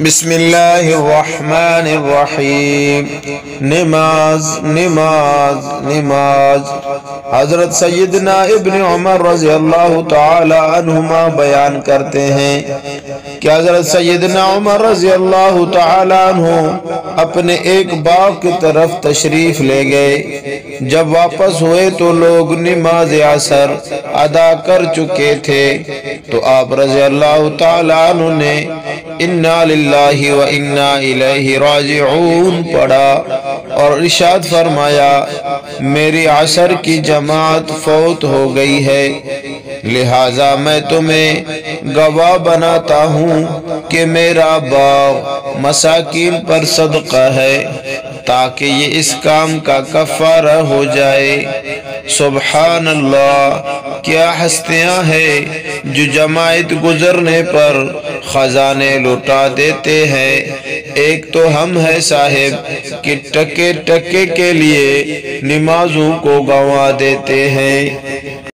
بسم اللہ الرحمن الرحیم۔ نماز نماز نماز۔ حضرت سیدنا ابن عمر رضی اللہ تعالی عنہما بیان کرتے ہیں کہ حضرت سیدنا عمر رضی اللہ تعالی عنہ اپنے ایک باغ کی طرف تشریف لے گئے۔ جب واپس ہوئے تو لوگ نماز عصر ادا کر چکے تھے، تو آپ رضی اللہ تعالی عنہ نے انا للہ و انا الیہ راجعون پڑھا اور ارشاد فرمایا میری عصر کی جماعت فوت ہو گئی ہے، لہٰذا میں تمہیں گواہ بناتا ہوں کہ میرا باغ مساکین پر صدقہ ہے، تاکہ یہ اس کام کا کفارہ ہو جائے۔ سبحان اللہ، کیا ہستیاں ہیں جو جماعت گزرنے پر خزانے لوٹا دیتے ہیں۔ ایک تو ہم ہیں صاحب کہ ٹکے ٹکے کے لیے نمازوں کو گنوا دیتے ہیں۔